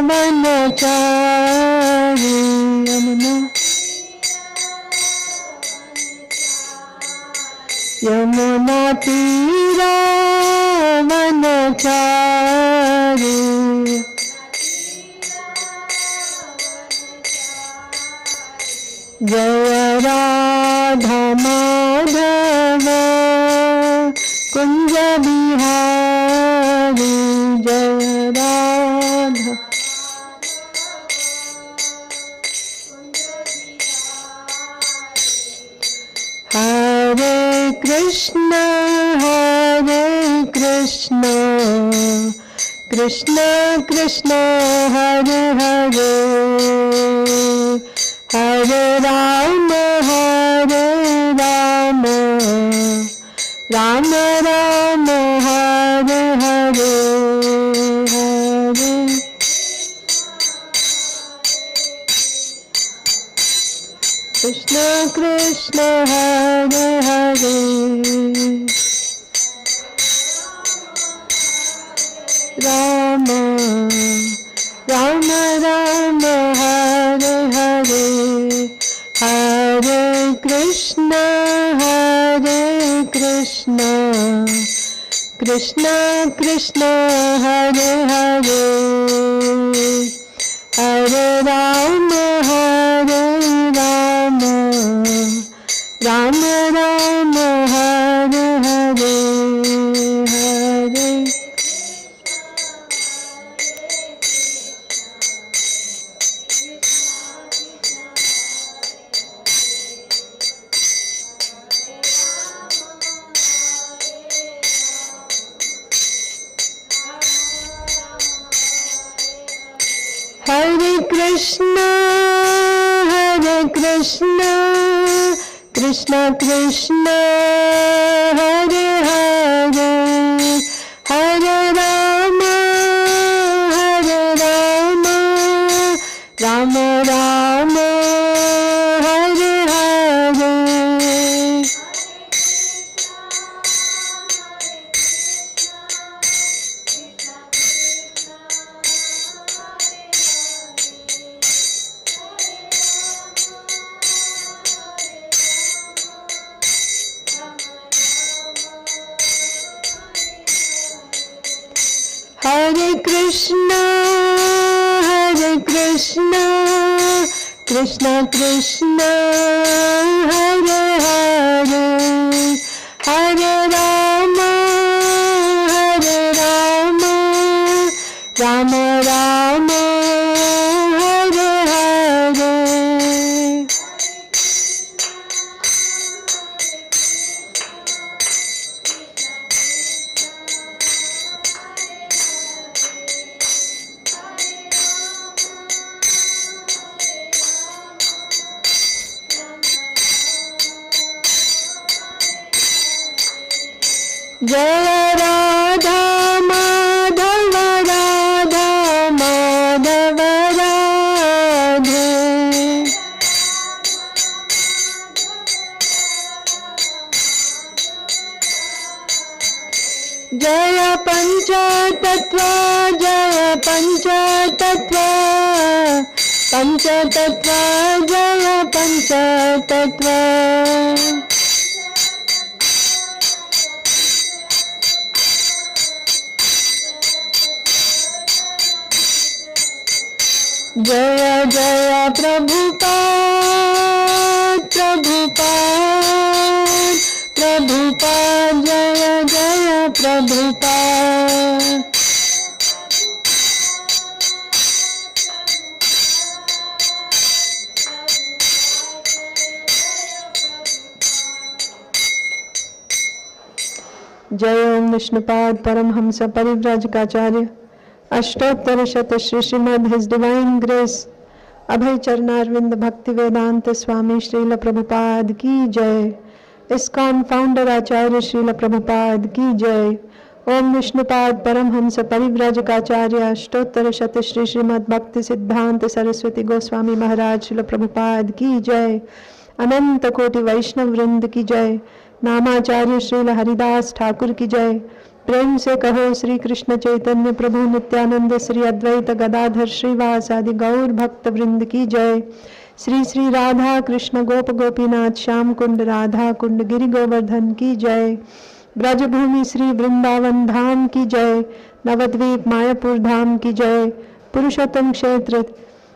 वनचारी यमुना तीरा वनचारी जय राधा माधव कुंज बिहारी जय राधा हरे कृष्ण कृष्ण कृष्ण हरे हरे हरे राम राम राम हरे हरे हरे कृष्ण कृष्ण हरे हरे राम राम राम हरे हरे हरे कृष्ण कृष्ण कृष्ण हरे हरे हरे राम राम राम हरे हरे हरे हरे कृष्ण कृष्ण कृष्ण हरे हरे हरे राम राम राम हरे हरे हरे कृष्ण कृष्ण कृष्ण हरे हरे हरे राम राम राम हरे हरे जय राधा माधव राधा माधव राधे जय पंचतत्व जय पंचतत्व पंचतत्व जय पंचतत्व जय जय प्रभुपाद प्रभुपाद प्रभुपाद जय जय प्रभुपाद जय ओम विष्णुपाद परमहंस परिव्राजकाचार्य अष्टोत्तर शत Shri Shrimad his divine grace Abhay Charanaravinda Bhakti Vedanta Swami Srila Prabhupada की जय। इस्कॉन फाउंडर आचार्य श्रील प्रभुपाद की जय। ओम विष्णुपाद परमहंस परिव्राजकाचार्य अष्टोत्तर शत श्री श्रीमद भक्ति सिद्धांत सरस्वती गोस्वामी महाराज श्रील प्रभुपाद की जय। अनंत कोटि वैष्णव वृंद की जय। नामाचार्य श्रील हरिदास ठाकुर की जय। प्रेम से कहो श्री कृष्ण चैतन्य प्रभु नित्यानंद श्री अद्वैत गदाधर श्रीवासादि गौर भक्त वृंद की जय। श्री श्री राधा कृष्ण गोप गोपीनाथ श्याम कुंड राधा कुंड गिरि गोवर्धन की जय। ब्रजभूमि श्री वृंदावन धाम की जय। नवद्वीप मायापुर धाम की जय। पुरुषोत्तम क्षेत्र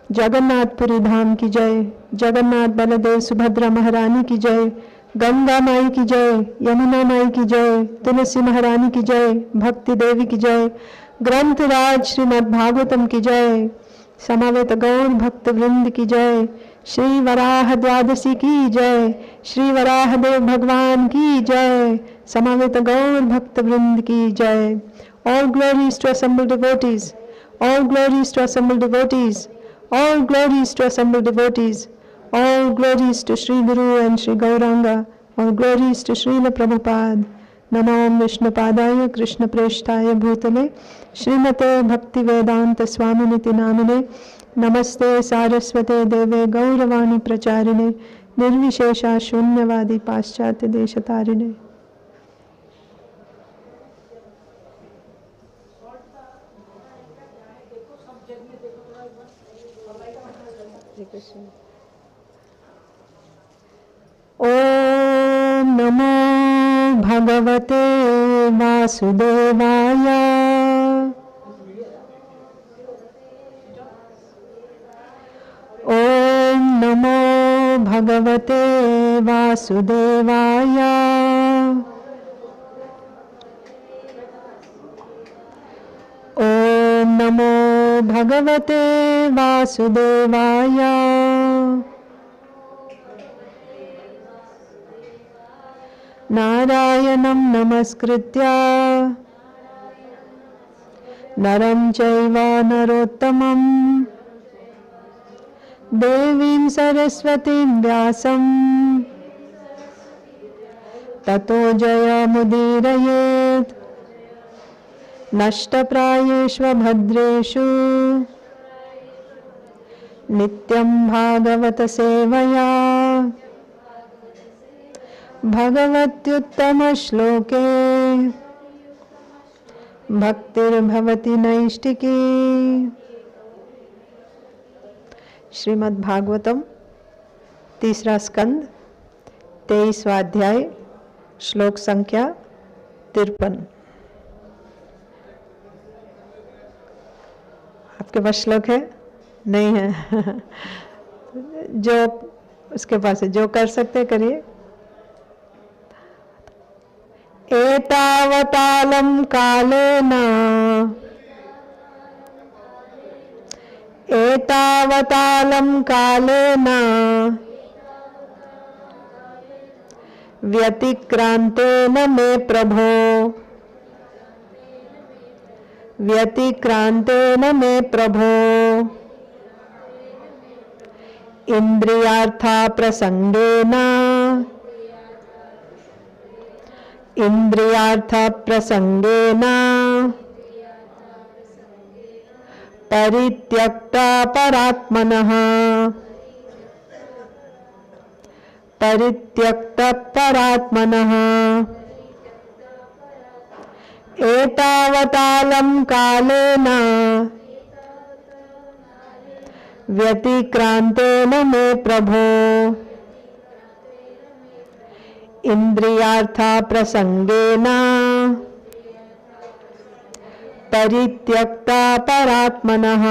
जगन्नाथपुरी धाम की जय। जगन्नाथ बलदेव सुभद्रा महारानी की जय। गंगा माई की जय। यमुना माई की जय। तुलसी महारानी की जय। भक्ति देवी की जय। ग्रंथराज श्रीमद् भागवतम की जय। समावेत गौर भक्त वृंद की जय। श्री वराह द्वादशी की जय। श्री वराह देव भगवान की जय। समावेत गौर भक्त वृंद की जय। All glories to assembled devotees. All glories to assembled devotees. All glories to assembled devotees. All glories to Sri Guru and Sri Gauranga. All glories to Srila Prabhupada. Namo Vishnupadaya Krishna Preshtaya Bhutale Srimate Bhakti Vedanta Swaminiti Namine Namaste Saraswate Deve Gauravani Pracharine Nirvishesha Shunyavadi Paschatya Deshatarine. ओम नमो भगवते वासुदेवाय। ओम नमो भगवते वासुदेवाय। ओम नमो भगवते वासुदेवाय। नारायणं नमस्कृत्य नरं चैव नरोत्तमं देवीं सरस्वतीं व्यासं ततो जयमुदीरयेत्। नष्टप्रायेषु भद्रेषु नित्यं भागवत सेवया भगवत्युत्तम श्लोके भक्तिर्भवति नैष्टिकी। श्रीमद् भागवतम तीसरा स्कंद 23वां अध्याय श्लोक संख्या 53। आपके पास श्लोक है? नहीं है? जो उसके पास है, जो कर सकते करिए। एतावतालं कालेन व्यतिक्रांतेन मे प्रभो इंद्रियार्था प्रसंगेन परित्यक्ता परात्मनः एतावतालं कालेन व्यतिक्रांतेन मे प्रभो इंद्रियार्था प्रसंगेन परित्यक्ता परात्मनः।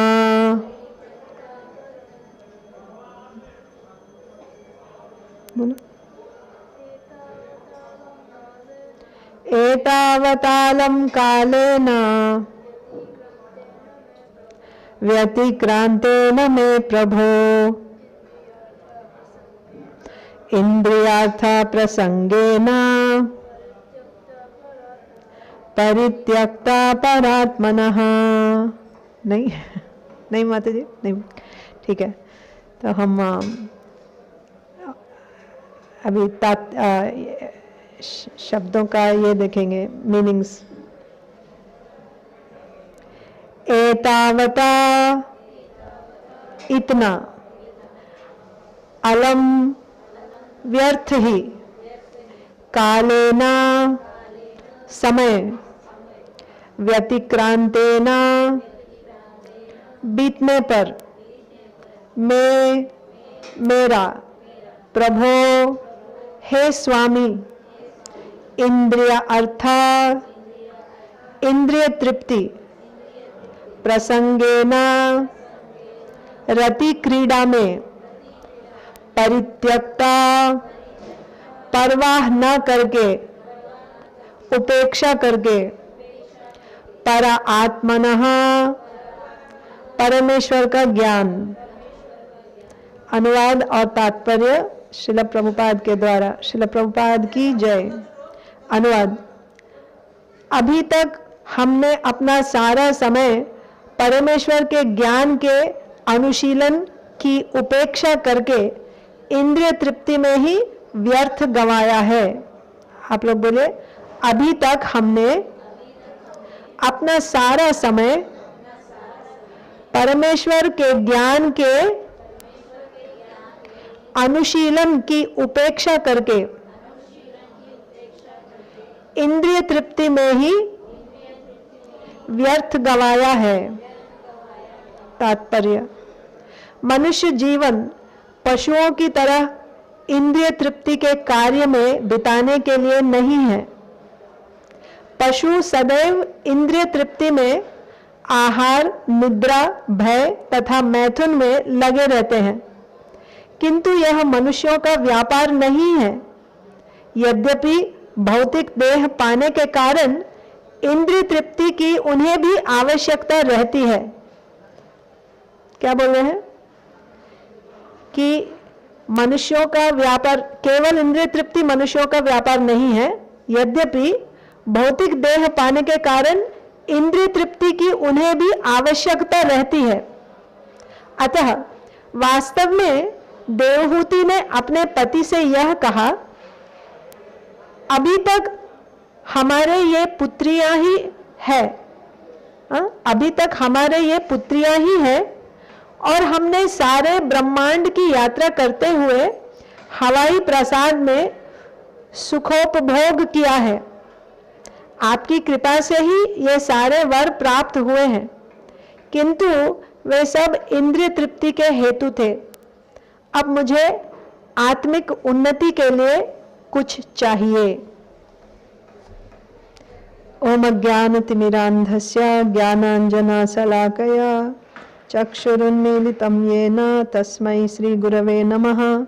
एतावतालं कालेन व्यतिक्रांतेन मे प्रभो इंद्रियार्था प्रसंगेन परित्यक्ता परात्मनः। नहीं नहीं माता जी, नहीं, ठीक है। तो हम अभी शब्दों का ये देखेंगे मीनिंग्स। एतावता इतना, अलम व्यर्थ ही, कालेना समय, व्यतिक्रांतेन बीतने पर, मैं मेरा प्रभो हे स्वामी इंद्रिय अर्थ इंद्रिय तृप्ति प्रसंगेन रति क्रीड़ा में परित्यक्ता परवाह न करके उपेक्षा करके पर आत्मनः परमेश्वर का ज्ञान। अनुवाद और तात्पर्य श्रील प्रभुपाद के द्वारा। श्रील प्रभुपाद की जय। अनुवाद। अभी तक हमने अपना सारा समय परमेश्वर के ज्ञान के अनुशीलन की उपेक्षा करके इंद्रिय तृप्ति में ही व्यर्थ गंवाया है। आप लोग बोले, अभी तक हमने अपना सारा समय परमेश्वर के ज्ञान के अनुशीलन की उपेक्षा करके इंद्रिय तृप्ति में ही व्यर्थ गंवाया है। तात्पर्य। मनुष्य जीवन पशुओं की तरह इंद्रिय तृप्ति के कार्य में बिताने के लिए नहीं है। पशु सदैव इंद्रिय तृप्ति में आहार, निद्रा, भय तथा मैथुन में लगे रहते हैं, किंतु यह मनुष्यों का व्यापार नहीं है। यद्यपि भौतिक देह पाने के कारण इंद्रिय तृप्ति की उन्हें भी आवश्यकता रहती है। क्या बोल रहे हैं कि मनुष्यों का व्यापार, केवल इंद्रिय तृप्ति मनुष्यों का व्यापार नहीं है। यद्यपि भौतिक देह पाने के कारण इंद्रिय तृप्ति की उन्हें भी आवश्यकता रहती है। अतः वास्तव में देवहूति ने अपने पति से यह कहा, अभी तक हमारे ये पुत्रियां ही है, अभी तक हमारे ये पुत्रियां ही है और हमने सारे ब्रह्मांड की यात्रा करते हुए हवाई प्रसाद में सुखोपभोग किया है। आपकी कृपा से ही ये सारे वर प्राप्त हुए हैं, किंतु वे सब इंद्रिय तृप्ति के हेतु थे। अब मुझे आत्मिक उन्नति के लिए कुछ चाहिए। ओम अज्ञानतिमिरान्धस्य ज्ञानाञ्जनशलाकया चक्षुरुन्मीलितं येन तस्मै श्रीगुरवे नमः।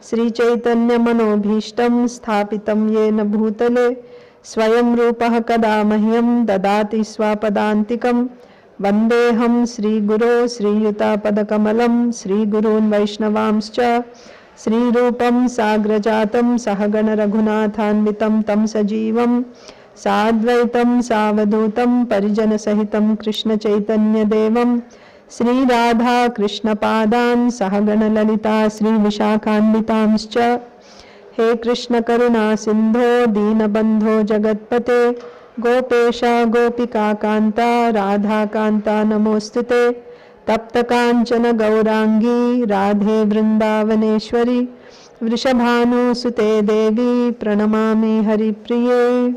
श्रीचैतन्यमनोभीष्टं स्थापितं येन भूतले स्वयं रूपः कदा मह्यं ददाति स्वपदान्तिकं। वन्देऽहं श्रीगुरो श्रीयुतापदकमलं श्रीगुरून् वैष्णवांश्च श्रीरूपं साग्रजातं सहगण रघुनाथान्वितं तं सजीवं साद्वैतं सावधूतं परिजनसहितं कृष्णचैतन्यदेवं श्रीराधा कृष्णपादान् सहगण ललिता श्रीविशाखान्वितांश्च। हे कृष्ण करुणा सिंधो दीनबंधो जगत्पते गोपेश गोपिका कांता राधा कांता नमोस्तुते। तप्त कांचन गौरांगी राधे वृंदावनेश्वरी वृषभानुसुते देवी प्रणमामि हरिप्रिये।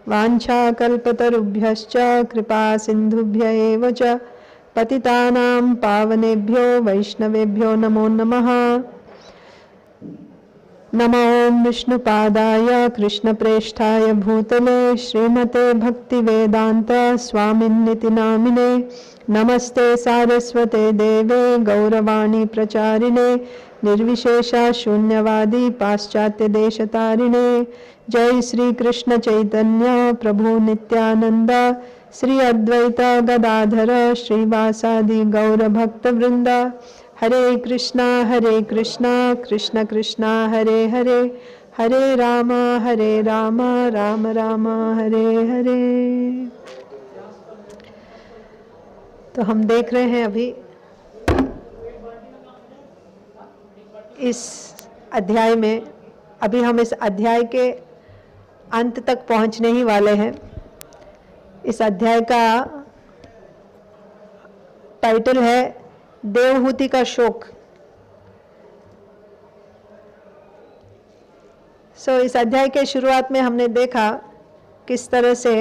वाञ्छाकल्पतरुभ्यश्च कृपा सिन्धुभ्य एव च पतितानां पावनेभ्यो वैष्णवेभ्यो नमो नमः। नमो विष्णुपादाय कृष्णप्रेष्ठाय भूतले श्रीमते भक्तिवेदांत स्वामिन्निति नामिने। नमस्ते सारस्वते देवे गौरवाणी प्रचारिणे निर्विशेषा शून्यवादी पाश्चात्य देशतारिणे। जय श्री कृष्ण चैतन्य प्रभु नित्यानंद श्री अद्वैत गदाधर श्रीवासादि गौर भक्त वृंद। हरे कृष्णा कृष्ण कृष्णा हरे हरे हरे राम राम राम हरे हरे। तो हम देख रहे हैं अभी इस अध्याय में, अभी हम इस अध्याय के अंत तक पहुंचने ही वाले हैं। इस अध्याय का टाइटल है देवहूति का शोक। इस अध्याय के शुरुआत में हमने देखा किस तरह से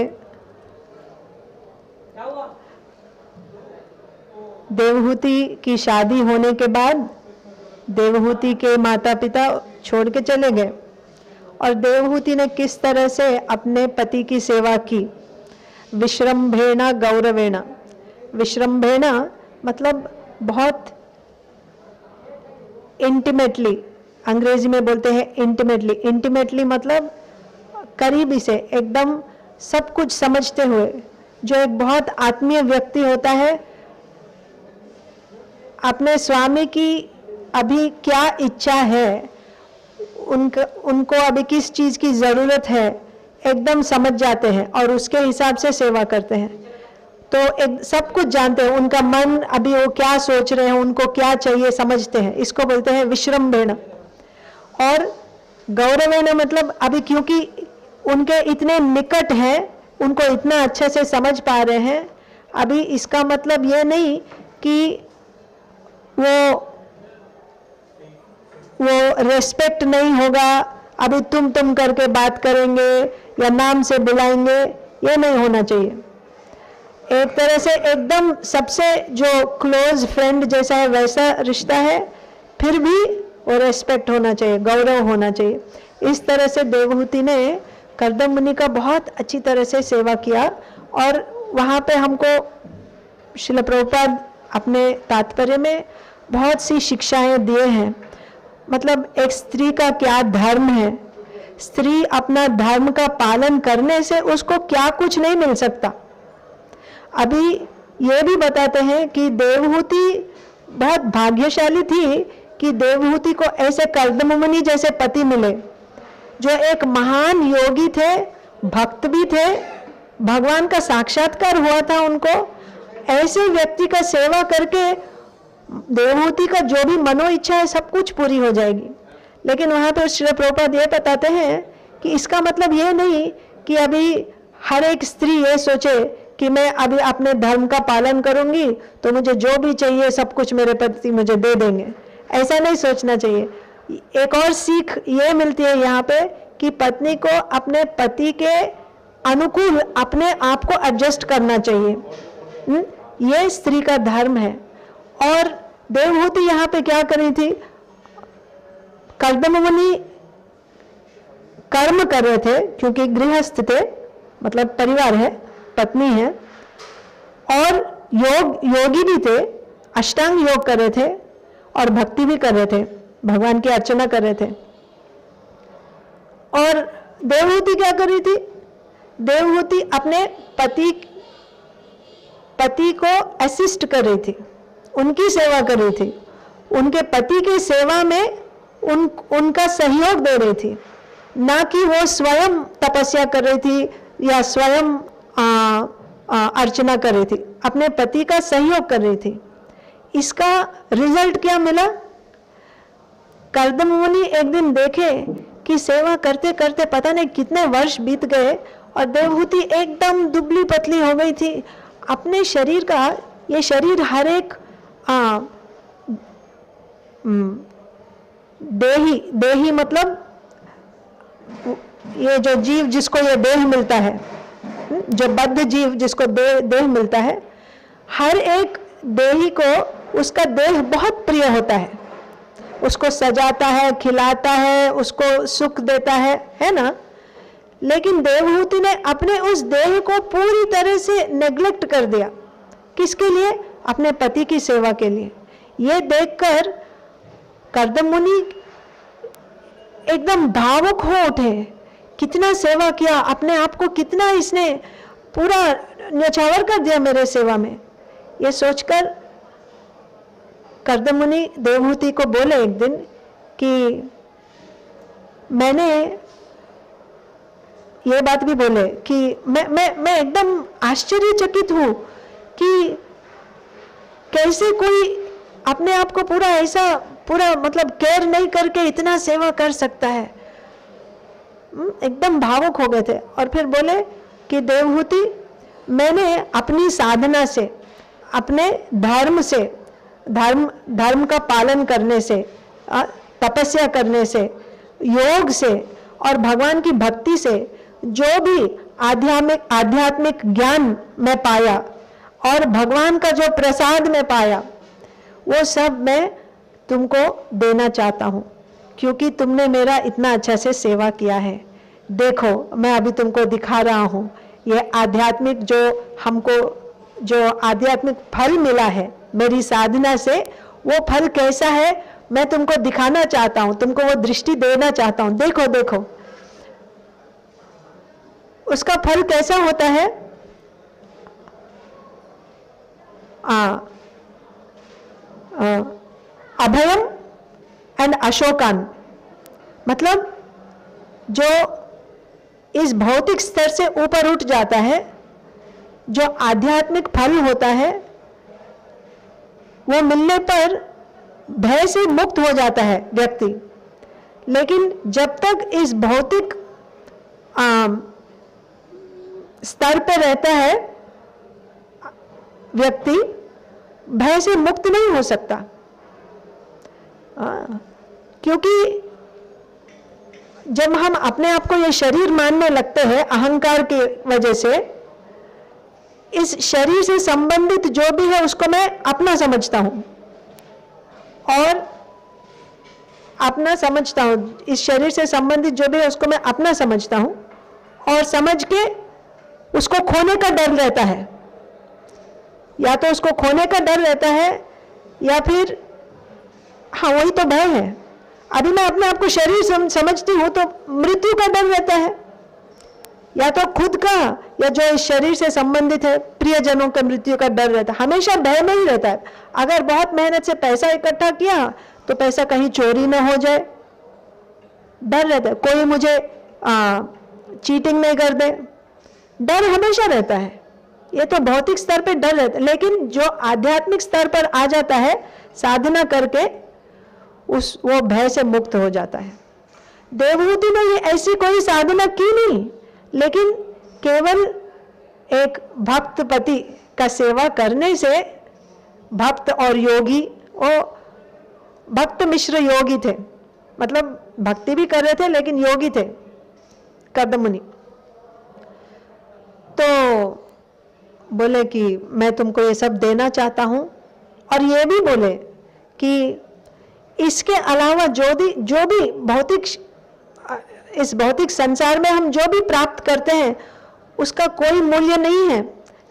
देवहूति की शादी होने के बाद देवहूति के माता पिता छोड़ के चले गए और देवहूति ने किस तरह से अपने पति की सेवा की। विश्रम्भेण गौरवेण। विश्रम्भेण मतलब बहुत इंटीमेटली, अंग्रेजी में बोलते हैं इंटीमेटली। इंटीमेटली मतलब करीबी से, एकदम सब कुछ समझते हुए। जो एक बहुत आत्मीय व्यक्ति होता है, अपने स्वामी की अभी क्या इच्छा है, उनको अभी किस चीज की जरूरत है, एकदम समझ जाते हैं और उसके हिसाब से सेवा करते हैं। तो एक सब कुछ जानते हैं, उनका मन अभी वो क्या सोच रहे हैं, उनको क्या चाहिए समझते हैं। इसको बोलते हैं विश्रम्भेण। और गौरवेण मतलब अभी क्योंकि उनके इतने निकट हैं, उनको इतना अच्छे से समझ पा रहे हैं, अभी इसका मतलब ये नहीं कि वो रेस्पेक्ट नहीं होगा, अभी तुम करके बात करेंगे या नाम से बुलाएंगे, ये नहीं होना चाहिए। एक तरह से एकदम सबसे जो क्लोज फ्रेंड जैसा है वैसा रिश्ता है, फिर भी वो रेस्पेक्ट होना चाहिए, गौरव होना चाहिए। इस तरह से देवहूति ने कर्दम मुनि का बहुत अच्छी तरह से सेवा किया। और वहाँ पे हमको श्रील प्रभुपाद अपने तात्पर्य में बहुत सी शिक्षाएं दिए हैं। मतलब एक स्त्री का क्या धर्म है, स्त्री अपना धर्म का पालन करने से उसको क्या कुछ नहीं मिल सकता। अभी ये भी बताते हैं कि देवहूति बहुत भाग्यशाली थी कि देवहूति को ऐसे कर्दम मुनि जैसे पति मिले, जो एक महान योगी थे, भक्त भी थे, भगवान का साक्षात्कार हुआ था उनको। ऐसे व्यक्ति का सेवा करके देवहूति का जो भी मनो इच्छा है सब कुछ पूरी हो जाएगी। लेकिन वहाँ पर श्री प्रभुपाद ये बताते हैं कि इसका मतलब ये नहीं कि अभी हर एक स्त्री ये सोचे कि मैं अभी अपने धर्म का पालन करूंगी तो मुझे जो भी चाहिए सब कुछ मेरे पति मुझे दे देंगे, ऐसा नहीं सोचना चाहिए। एक और सीख ये मिलती है यहाँ पे कि पत्नी को अपने पति के अनुकूल अपने आप को एडजस्ट करना चाहिए। ये स्त्री का धर्म है। और देवहूति यहाँ पे क्या कर रही थी, कर्दम मुनि कर्म कर रहे थे क्योंकि गृहस्थ थे, मतलब परिवार है, पत्नी है, और योगी भी थे, अष्टांग योग कर रहे थे और भक्ति भी कर रहे थे, भगवान की अर्चना कर रहे थे। और देवहूति क्या कर रही थी, देवहूति अपने पति को असिस्ट कर रही थी, उनकी सेवा कर रही थी, उनके पति की सेवा में उनका सहयोग दे रही थी, ना कि वो स्वयं तपस्या कर रही थी या स्वयं अर्चना कर रही थी, अपने पति का सहयोग कर रही थी। इसका रिजल्ट क्या मिला, कर्दम मुनि एक दिन देखे कि सेवा करते करते पता नहीं कितने वर्ष बीत गए और देवहूति एकदम दुबली पतली हो गई थी। अपने शरीर का, ये शरीर हर एक देही मतलब ये जो जीव जिसको ये देह मिलता है, जो बद्ध जीव जिसको देह मिलता है, हर एक देही को उसका देह बहुत प्रिय होता है, उसको सजाता है, खिलाता है, उसको सुख देता है ना। लेकिन देवहूति ने अपने उस देह को पूरी तरह से नेग्लेक्ट कर दिया। किसके लिए, अपने पति की सेवा के लिए। ये देखकर कर्दम मुनि एकदम भावुक हो उठे, कितना सेवा किया, अपने आप को कितना इसने पूरा न्यौछावर कर दिया मेरे सेवा में। ये सोचकर कर्दम मुनि देवहूति को बोले एक दिन कि मैंने ये बात भी बोले कि मैं एकदम आश्चर्यचकित हूँ कि कैसे कोई अपने आप को पूरा ऐसा पूरा मतलब केयर नहीं करके इतना सेवा कर सकता है। एकदम भावुक हो गए थे और फिर बोले कि देवहूति, मैंने अपनी साधना से, अपने धर्म से, धर्म का पालन करने से, तपस्या करने से, योग से और भगवान की भक्ति से जो भी आध्यात्मिक ज्ञान मैं पाया, और भगवान का जो प्रसाद मैं पाया वो सब मैं तुमको देना चाहता हूँ, क्योंकि तुमने मेरा इतना अच्छा से सेवा किया है। देखो मैं अभी तुमको दिखा रहा हूँ ये आध्यात्मिक जो हमको जो आध्यात्मिक फल मिला है मेरी साधना से, वो फल कैसा है मैं तुमको दिखाना चाहता हूँ, तुमको वो दृष्टि देना चाहता हूँ। देखो देखो उसका फल कैसा होता है। अभयम एंड अशोकान, मतलब जो इस भौतिक स्तर से ऊपर उठ जाता है, जो आध्यात्मिक फल होता है, वो मिलने पर भय से मुक्त हो जाता है व्यक्ति। लेकिन जब तक इस भौतिक स्तर पर रहता है व्यक्ति, भय से मुक्त नहीं हो सकता, क्योंकि जब हम अपने आप को ये शरीर मानने लगते हैं अहंकार की वजह से, इस शरीर से संबंधित जो भी है उसको मैं अपना समझता हूं और अपना समझता हूं, इस शरीर से संबंधित जो भी है उसको मैं अपना समझता हूं और समझ के उसको खोने का डर रहता है। या तो उसको खोने का डर रहता है या फिर हाँ वही तो भय है। अभी मैं अपने आप को शरीर समझती हूं तो मृत्यु का डर रहता है, या तो खुद का या जो इस शरीर से संबंधित है प्रियजनों का मृत्यु का डर रहता है। हमेशा भय में ही रहता है। अगर बहुत मेहनत से पैसा इकट्ठा किया तो पैसा कहीं चोरी ना हो जाए, डर रहता है, कोई मुझे चीटिंग नहीं कर दे, डर हमेशा रहता है। ये तो भौतिक स्तर पर डर रहता है, लेकिन जो आध्यात्मिक स्तर पर आ जाता है साधना करके वो भय से मुक्त हो जाता है। देवहूति ने ये ऐसी कोई साधना की नहीं, लेकिन केवल एक भक्त पति का सेवा करने से भक्त और योगी, वो भक्त मिश्र योगी थे, मतलब भक्ति भी कर रहे थे लेकिन योगी थे कर्दम मुनि। तो बोले कि मैं तुमको ये सब देना चाहता हूं, और ये भी बोले कि इसके अलावा जो भी भौतिक, इस भौतिक संसार में हम जो भी प्राप्त करते हैं उसका कोई मूल्य नहीं है,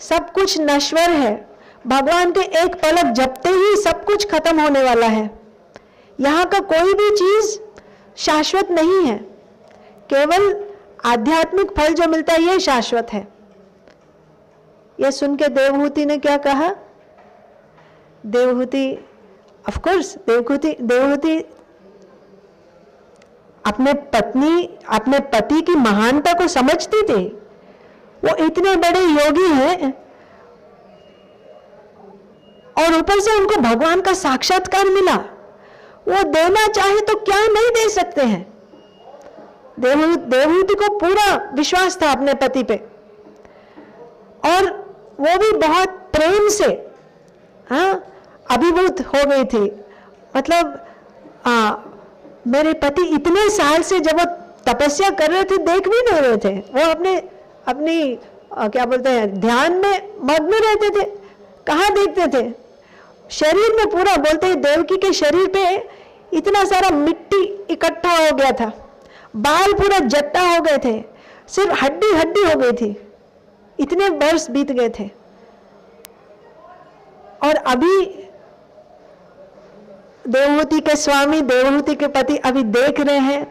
सब कुछ नश्वर है। भगवान के एक पलक झपकते ही सब कुछ खत्म होने वाला है। यहाँ का कोई भी चीज शाश्वत नहीं है, केवल आध्यात्मिक फल जो मिलता है ये शाश्वत है। ये सुन के देवहूति ने क्या कहा, देवहूति ऑफ कोर्स देवहूति अपने पति की महानता को समझती थी। वो इतने बड़े योगी हैं और ऊपर से उनको भगवान का साक्षात्कार मिला, वो देना चाहे तो क्या नहीं दे सकते हैं। देवहूति को पूरा विश्वास था अपने पति पे, और वो भी बहुत प्रेम से अभिभूत हो गई थी। मतलब मेरे पति इतने साल से जब वो तपस्या कर रहे थे देख भी नहीं रहे थे, वो अपनी क्या बोलते हैं ध्यान में मग्न रहते थे, कहाँ देखते थे। शरीर में पूरा बोलते हैं देवकी के शरीर पे इतना सारा मिट्टी इकट्ठा हो गया था, बाल पूरा जट्टा हो गए थे, सिर्फ हड्डी हड्डी हो गई थी, इतने वर्ष बीत गए थे। और अभी देवहूति के स्वामी, देवहूति के पति अभी देख रहे हैं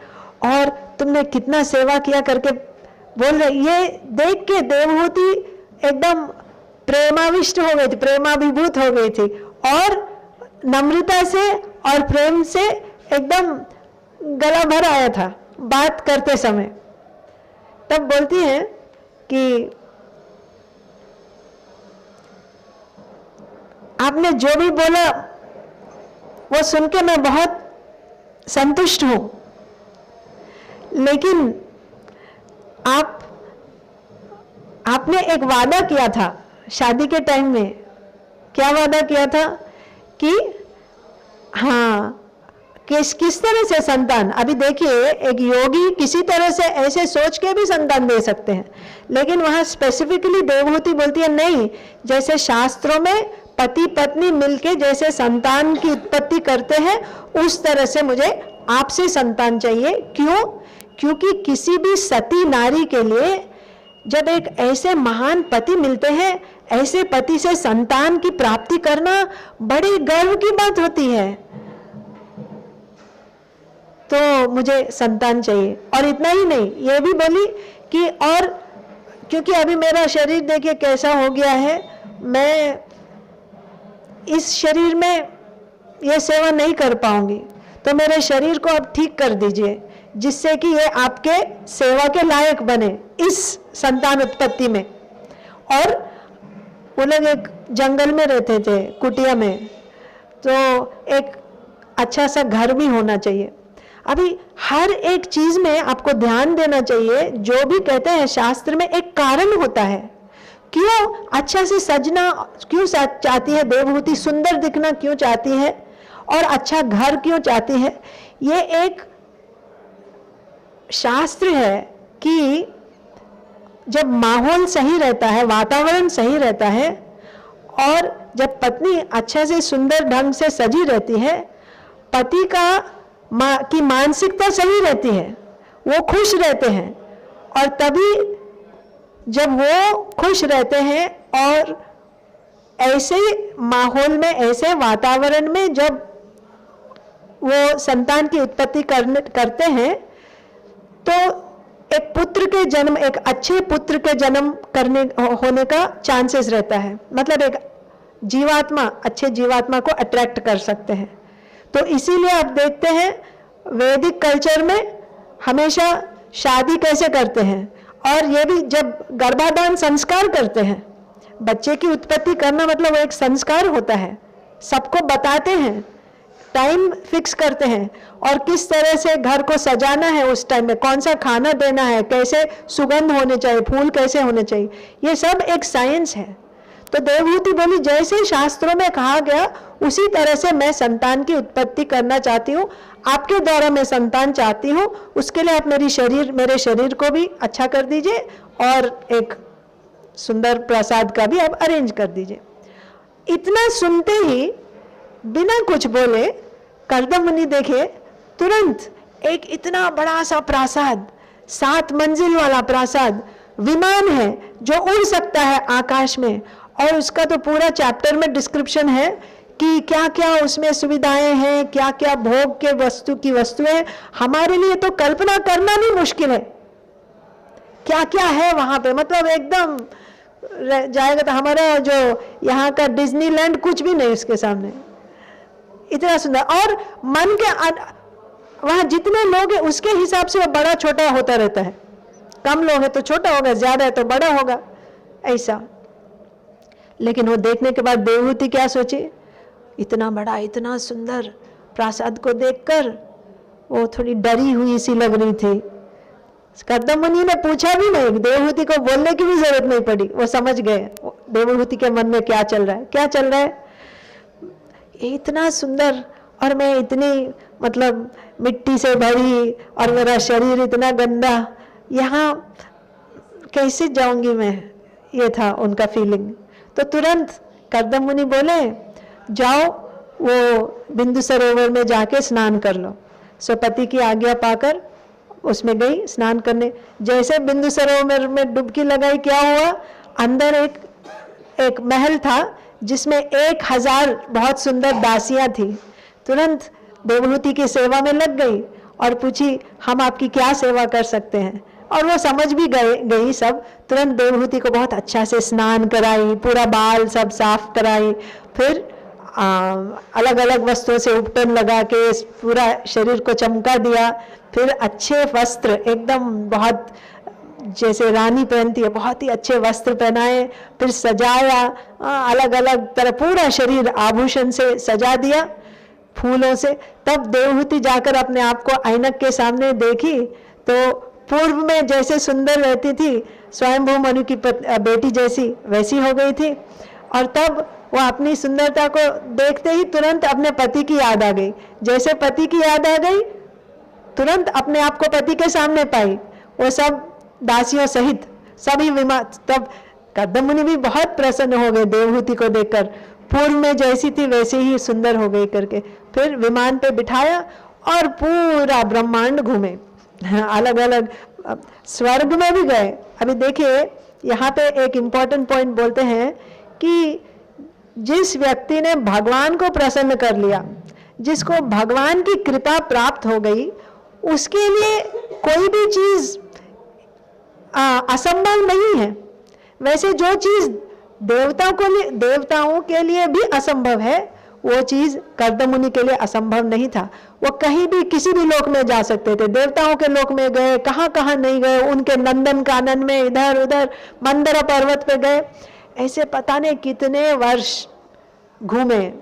और तुमने कितना सेवा किया करके बोल रहे। ये देख के देवहूति एकदम प्रेमाविष्ट हो गई थी, प्रेमाभिभूत हो गई थी, और नम्रता से और प्रेम से एकदम गला भर आया था बात करते समय। तब बोलती हैं कि आपने जो भी बोला वो सुन के मैं बहुत संतुष्ट हूं, लेकिन आपने एक वादा किया था शादी के टाइम में। क्या वादा किया था कि हाँ किस तरह से संतान, अभी देखिए एक योगी किसी तरह से ऐसे सोच के भी संतान दे सकते हैं, लेकिन वहां स्पेसिफिकली देवहूति बोलती है नहीं, जैसे शास्त्रों में पति पत्नी मिलके जैसे संतान की उत्पत्ति करते हैं उस तरह से मुझे आपसे संतान चाहिए। क्यों? क्योंकि किसी भी सती नारी के लिए जब एक ऐसे महान पति मिलते हैं, ऐसे पति से संतान की प्राप्ति करना बड़ी गर्व की बात होती है। तो मुझे संतान चाहिए। और इतना ही नहीं, ये भी बोली कि और क्योंकि अभी मेरा शरीर देखिए कैसा हो गया है, मैं इस शरीर में ये सेवा नहीं कर पाऊंगी, तो मेरे शरीर को अब ठीक कर दीजिए जिससे कि ये आपके सेवा के लायक बने इस संतान उत्पत्ति में। और वो लोग एक जंगल में रहते थे, कुटिया में, तो एक अच्छा सा घर भी होना चाहिए। अभी हर एक चीज में आपको ध्यान देना चाहिए, जो भी कहते हैं शास्त्र में एक कारण होता है। क्यों अच्छा से सजना क्यों चाहती है देवहूति, सुंदर दिखना क्यों चाहती है, और अच्छा घर क्यों चाहती है? ये एक शास्त्र है कि जब माहौल सही रहता है, वातावरण सही रहता है, और जब पत्नी अच्छा से सुंदर ढंग से सजी रहती है, पति की मानसिकता सही रहती है, वो खुश रहते हैं, और तभी जब वो खुश रहते हैं और ऐसे माहौल में, ऐसे वातावरण में जब वो संतान की उत्पत्ति करते हैं, तो एक पुत्र के जन्म, एक अच्छे पुत्र के जन्म होने का चांसेस रहता है। मतलब एक जीवात्मा, अच्छे जीवात्मा को अट्रैक्ट कर सकते हैं। तो इसीलिए आप देखते हैं वैदिक कल्चर में हमेशा शादी कैसे करते हैं, और ये भी जब गर्भाधान संस्कार करते हैं, बच्चे की उत्पत्ति करना मतलब एक संस्कार होता है, सबको बताते हैं, टाइम फिक्स करते हैं, और किस तरह से घर को सजाना है, उस टाइम में कौन सा खाना देना है, कैसे सुगंध होने चाहिए, फूल कैसे होने चाहिए, ये सब एक साइंस है। तो देवहूति बोली जैसे शास्त्रों में कहा गया उसी तरह से मैं संतान की उत्पत्ति करना चाहती हूँ, आपके द्वारा मैं संतान चाहती हूँ, उसके लिए आप मेरे शरीर को भी अच्छा कर दीजिए और एक सुंदर प्रसाद का भी आप अरेंज कर दीजिए। इतना सुनते ही बिना कुछ बोले कर्दम मुनि देखे तुरंत एक इतना बड़ा सा प्रासाद, 7 मंजिल वाला प्रासाद, विमान है जो उड़ सकता है आकाश में, और उसका तो पूरा चैप्टर में डिस्क्रिप्शन है कि क्या क्या उसमें सुविधाएं हैं, क्या क्या भोग के वस्तुएं, हमारे लिए तो कल्पना करना भी मुश्किल है क्या क्या है वहां पे। मतलब एकदम जाएगा तो हमारा जो यहाँ का डिज्नीलैंड कुछ भी नहीं उसके सामने, इतना सुंदर। और मन के वहां जितने लोग हैं उसके हिसाब से वो बड़ा छोटा होता रहता है, कम लोग हैं तो छोटा होगा, ज्यादा है तो बड़ा होगा, ऐसा। लेकिन वो देखने के बाद देवहूति क्या सोची, इतना बड़ा इतना सुंदर प्रासाद को देखकर वो थोड़ी डरी हुई सी लग रही थी। कर्दम मुनि ने पूछा भी नहीं, देवहूति को बोलने की भी जरूरत नहीं पड़ी, वो समझ गए देवहूति के मन में क्या चल रहा है। क्या चल रहा है, इतना सुंदर और मैं इतनी मतलब मिट्टी से भरी और मेरा शरीर इतना गंदा, यहाँ कैसे जाऊंगी मैं, ये था उनका फीलिंग। तो तुरंत कर्दम मुनि बोले जाओ वो बिंदु सरोवर में जाके स्नान कर लो। सो पति की आज्ञा पाकर उसमें गई स्नान करने। जैसे बिंदु सरोवर में डुबकी लगाई, क्या हुआ, अंदर एक महल था जिसमें 1000 बहुत सुंदर दासियां थी। तुरंत देवहूति की सेवा में लग गई और पूछी हम आपकी क्या सेवा कर सकते हैं, और वो समझ भी गई सब। तुरंत देवहूति को बहुत अच्छा से स्नान कराई, पूरा बाल सब साफ कराई, फिर अलग अलग वस्त्रों से उपटन लगा के पूरा शरीर को चमका दिया, फिर अच्छे वस्त्र एकदम बहुत जैसे रानी पहनती है, बहुत ही अच्छे वस्त्र पहनाए, फिर सजाया, अलग अलग तरह पूरा शरीर आभूषण से सजा दिया, फूलों से। तब देवहूति जाकर अपने आप को ऐनक के सामने देखी तो पूर्व में जैसे सुंदर रहती थी, स्वयंभू मनु की बेटी जैसी वैसी हो गई थी। और तब वो अपनी सुंदरता को देखते ही तुरंत अपने पति की याद आ गई। जैसे पति की याद आ गई, तुरंत अपने आप को पति के सामने पाई, वो सब दासियों सहित सभी तब कर्दम मुनि भी बहुत प्रसन्न हो गए देवहूति को देखकर। पूर्व में जैसी थी वैसे ही सुंदर हो गई करके फिर विमान पे बिठाया और पूरा ब्रह्मांड घूमे, अलग अलग स्वर्ग में भी गए। अभी देखिए यहाँ पे एक इम्पॉर्टेंट पॉइंट बोलते हैं कि जिस व्यक्ति ने भगवान को प्रसन्न कर लिया, जिसको भगवान की कृपा प्राप्त हो गई, उसके लिए कोई भी चीज असंभव नहीं है। वैसे जो चीज देवताओं के लिए भी असंभव है, वो चीज कर्दम मुनि के लिए असंभव नहीं था। वो कहीं भी किसी भी लोक में जा सकते थे, देवताओं के लोक में गए, कहाँ कहाँ नहीं गए, उनके नंदन कानन में, इधर उधर मंदर पर्वत पे गए, ऐसे पता नहीं कितने वर्ष घूमे।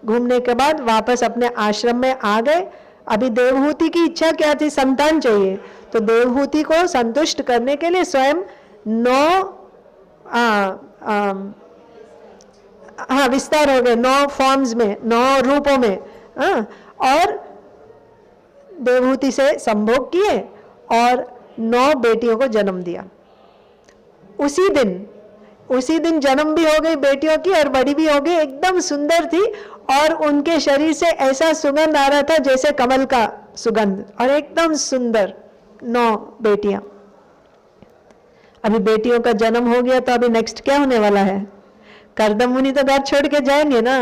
घूमने के बाद वापस अपने आश्रम में आ गए। अभी देवहूति की इच्छा क्या थी? संतान चाहिए। तो देवहूति को संतुष्ट करने के लिए स्वयं 9 विस्तार हो गए, 9 फॉर्म्स में, 9 रूपों में, और देवहूति से संभोग किए और 9 बेटियों को जन्म दिया। उसी दिन जन्म भी हो गई बेटियों की और बड़ी भी हो गई, एकदम सुंदर थी और उनके शरीर से ऐसा सुगंध आ रहा था जैसे कमल का सुगंध, और एकदम सुंदर 9 बेटियां। अभी बेटियों का जन्म हो गया तो अभी नेक्स्ट क्या होने वाला है? कर्दम मुनि तो घर छोड़ के जाएंगे ना।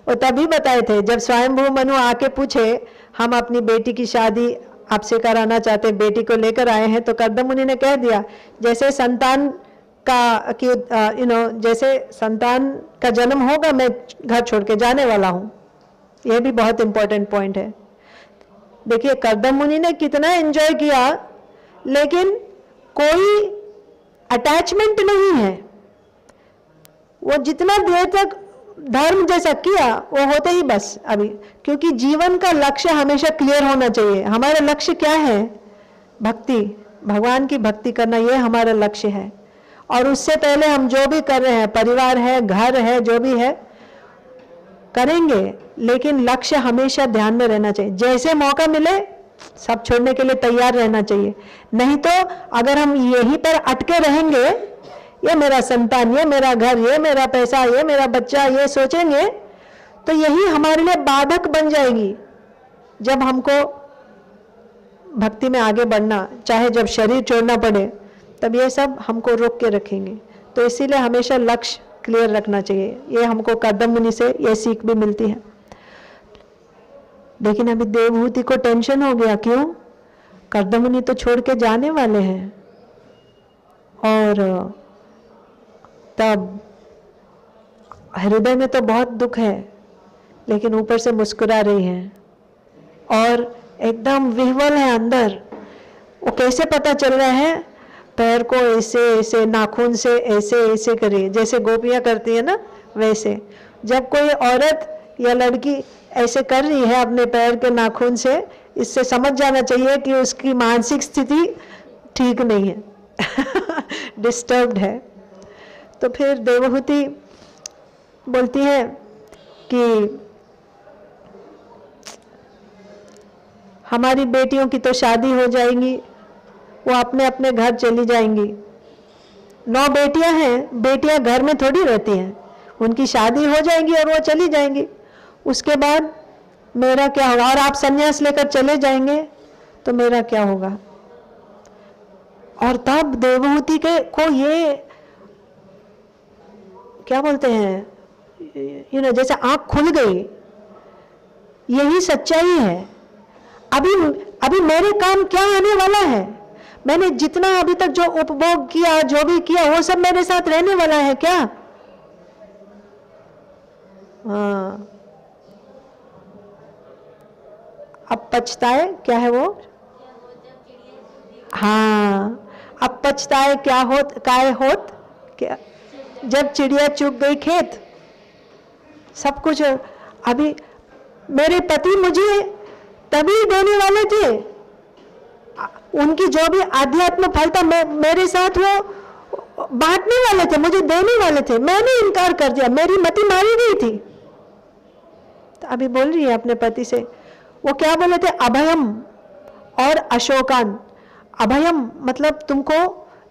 वो तभी बताए थे जब स्वयंभू मनु आके पूछे हम अपनी बेटी की शादी आपसे कराना चाहते, बेटी को लेकर आए हैं, तो कर्दम मुनि ने कह दिया जैसे संतान का जैसे संतान का जन्म होगा मैं घर छोड़ के जाने वाला हूँ। यह भी बहुत इंपॉर्टेंट पॉइंट है। देखिए कर्दम मुनि ने कितना एंजॉय किया, लेकिन कोई अटैचमेंट नहीं है। वो जितना देर तक धर्म जैसा किया वो होते ही बस। अभी क्योंकि जीवन का लक्ष्य हमेशा क्लियर होना चाहिए। हमारा लक्ष्य क्या है? भक्ति, भगवान की भक्ति करना, ये हमारा लक्ष्य है। और उससे पहले हम जो भी कर रहे हैं, परिवार है, घर है, जो भी है करेंगे, लेकिन लक्ष्य हमेशा ध्यान में रहना चाहिए। जैसे मौका मिले सब छोड़ने के लिए तैयार रहना चाहिए। नहीं तो अगर हम यहीं पर अटके रहेंगे, ये मेरा संतान, ये मेरा घर, ये मेरा पैसा, ये मेरा बच्चा, ये सोचेंगे, तो यही हमारे लिए बाधक बन जाएगी। जब हमको भक्ति में आगे बढ़ना, चाहे जब शरीर छोड़ना पड़े, तब ये सब हमको रोक के रखेंगे। तो इसीलिए हमेशा लक्ष्य क्लियर रखना चाहिए। ये हमको कर्दम मुनि से ये सीख भी मिलती है। लेकिन अभी देवहूति को टेंशन हो गया। क्यों? कर्दम मुनि तो छोड़ के जाने वाले हैं। और तब हृदय में तो बहुत दुख है, लेकिन ऊपर से मुस्कुरा रही हैं और एकदम विह्वल है अंदर। वो कैसे पता चल रहा है? पैर को ऐसे ऐसे नाखून से ऐसे ऐसे करिए, जैसे गोपियां करती है ना, वैसे। जब कोई औरत या लड़की ऐसे कर रही है अपने पैर के नाखून से, इससे समझ जाना चाहिए कि उसकी मानसिक स्थिति ठीक नहीं है, डिस्टर्ब्ड है। तो फिर देवहूति बोलती है कि हमारी बेटियों की तो शादी हो जाएगी, वो अपने अपने घर चली जाएंगी। 9 बेटियां हैं, बेटियां घर में थोड़ी रहती हैं, उनकी शादी हो जाएगी और वो चली जाएंगी। उसके बाद मेरा क्या होगा? और आप संन्यास लेकर चले जाएंगे तो मेरा क्या होगा? और तब देवहूति को ये क्या बोलते हैं, जैसे आंख खुल गई। यही सच्चाई है। अभी मेरे काम क्या आने वाला है? मैंने जितना अभी तक जो उपभोग किया, जो भी किया, वो सब मेरे साथ रहने वाला है क्या? हाँ, अब पछताए क्या है वो? हाँ, अब पछताए क्या होत काय होत क्या? जब चिड़िया चुग गई खेत। सब कुछ अभी मेरे पति मुझे तभी देने वाले थे, उनकी जो भी आध्यात्म फल था मेरे साथ बांटने वाले थे, मुझे देने वाले थे, मैंने इनकार कर दिया, मेरी मति मारी गई थी। तो अभी बोल रही है अपने पति से, वो क्या बोले थे, अभयम और अशोकान। अभयम मतलब तुमको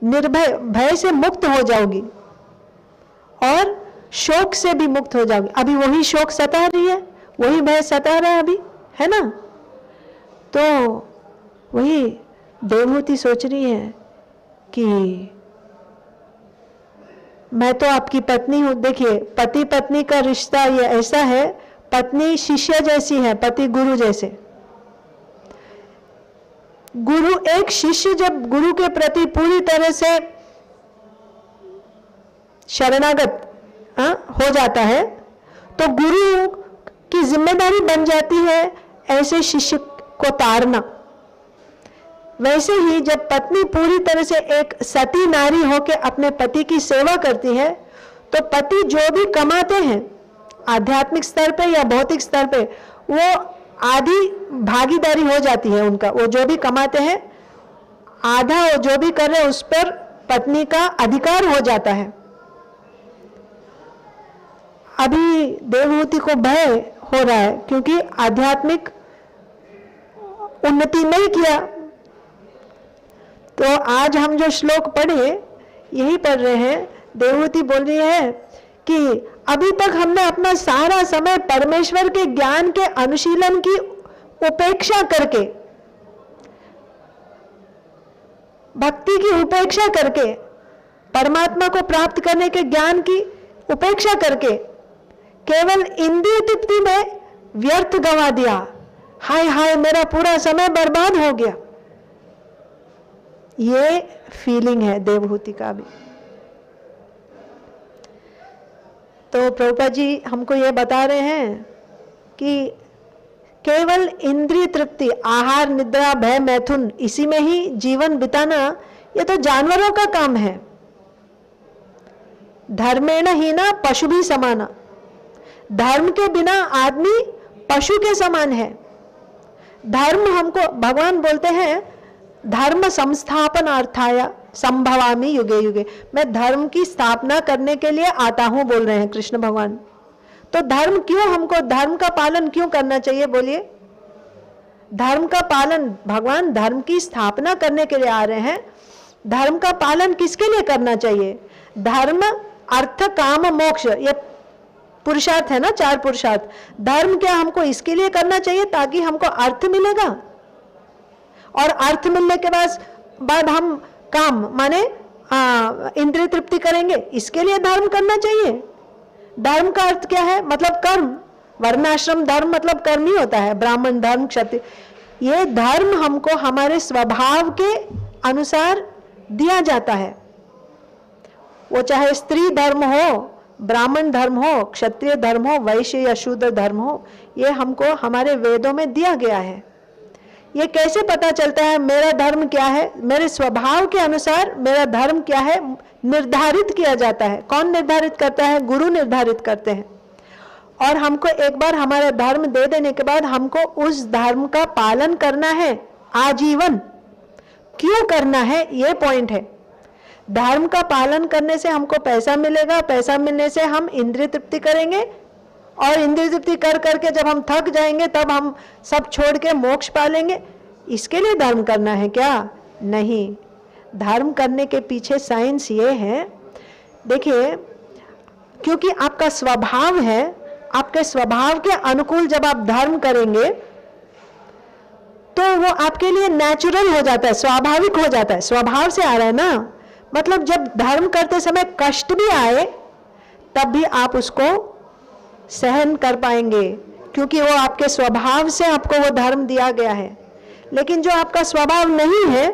निर्भय, भय से मुक्त हो जाओगी, और शोक से भी मुक्त हो जाओगी। अभी वही शोक सता रही है, वही भय सता रहा है अभी, है ना। तो वही देवहूति सोच रही है कि मैं तो आपकी पत्नी हूं। देखिए, पति पत्नी का रिश्ता ये ऐसा है, पत्नी शिष्य जैसी है, पति गुरु जैसे। गुरु, एक शिष्य जब गुरु के प्रति पूरी तरह से शरणागत हो जाता है, तो गुरु की जिम्मेदारी बन जाती है ऐसे शिष्य को तारना। वैसे ही जब पत्नी पूरी तरह से एक सती नारी होकर अपने पति की सेवा करती है, तो पति जो भी कमाते हैं आध्यात्मिक स्तर पे या भौतिक स्तर पे, वो आधी भागीदारी हो जाती है उनका। वो जो भी कमाते हैं, आधा वो जो भी कर रहे हैं उस पर पत्नी का अधिकार हो जाता है। अभी देवहूति को भय हो रहा है क्योंकि आध्यात्मिक उन्नति नहीं किया। तो आज हम जो श्लोक पढ़े यही पढ़ रहे हैं। देवहूति बोल रही है कि अभी तक हमने अपना सारा समय परमेश्वर के ज्ञान के अनुशीलन की उपेक्षा करके, भक्ति की उपेक्षा करके, परमात्मा को प्राप्त करने के ज्ञान की उपेक्षा करके केवल इंद्रिय तृप्ति में व्यर्थ गंवा दिया। हाय हाय, मेरा पूरा समय बर्बाद हो गया। ये फीलिंग है देवहूति का भी। तो प्रभुपाद जी हमको ये बता रहे हैं कि केवल इंद्रिय तृप्ति, आहार, निद्रा, भय, मैथुन, इसी में ही जीवन बिताना, ये तो जानवरों का काम है। धर्मेण हीना पशु भी समाना। धर्म के बिना आदमी पशु के समान है। धर्म, हमको भगवान बोलते हैं, धर्म संस्थापनार्थाय संभवामि युगे युगे। मैं धर्म की स्थापना करने के लिए आता हूं, बोल रहे हैं कृष्ण भगवान। तो धर्म क्यों, हमको धर्म का पालन क्यों करना चाहिए, बोलिए। धर्म का पालन, भगवान धर्म की स्थापना करने के लिए आ रहे हैं। धर्म का पालन किसके लिए करना चाहिए? धर्म, अर्थ, काम, मोक्ष, ये पुरुषार्थ है ना, 4 पुरुषार्थ। धर्म क्या हमको इसके लिए करना चाहिए ताकि हमको अर्थ मिलेगा, और अर्थ मिलने के बाद हम काम माने इंद्रिय तृप्ति करेंगे, इसके लिए धर्म करना चाहिए। धर्म का अर्थ क्या है? मतलब कर्म। वर्णाश्रम धर्म मतलब कर्म ही होता है, ब्राह्मण धर्म, क्षत्रिय। ये धर्म हमको हमारे स्वभाव के अनुसार दिया जाता है। वो चाहे स्त्री धर्म हो, ब्राह्मण धर्म हो, क्षत्रिय धर्म हो, वैश्य या शूद्र धर्म हो, ये हमको हमारे वेदों में दिया गया है। ये कैसे पता चलता है मेरा धर्म क्या है? मेरे स्वभाव के अनुसार मेरा धर्म क्या है निर्धारित किया जाता है। कौन निर्धारित करता है? गुरु निर्धारित करते हैं। और हमको एक बार हमारा धर्म दे देने के बाद हमको उस धर्म का पालन करना है आजीवन। क्यों करना है? ये पॉइंट है। धर्म का पालन करने से हमको पैसा मिलेगा, पैसा मिलने से हम इंद्रिय तृप्ति करेंगे, और इंद्रिय तृप्ति कर करके जब हम थक जाएंगे तब हम सब छोड़ के मोक्ष पालेंगे। इसके लिए धर्म करना है क्या? नहीं। धर्म करने के पीछे साइंस ये है, देखिए, क्योंकि आपका स्वभाव है, आपके स्वभाव के अनुकूल जब आप धर्म करेंगे तो वो आपके लिए नेचुरल हो जाता है, स्वाभाविक हो जाता है। स्वभाव से आ रहा है ना, मतलब जब धर्म करते समय कष्ट भी आए तब भी आप उसको सहन कर पाएंगे, क्योंकि वो आपके स्वभाव से आपको वो धर्म दिया गया है। लेकिन जो आपका स्वभाव नहीं है,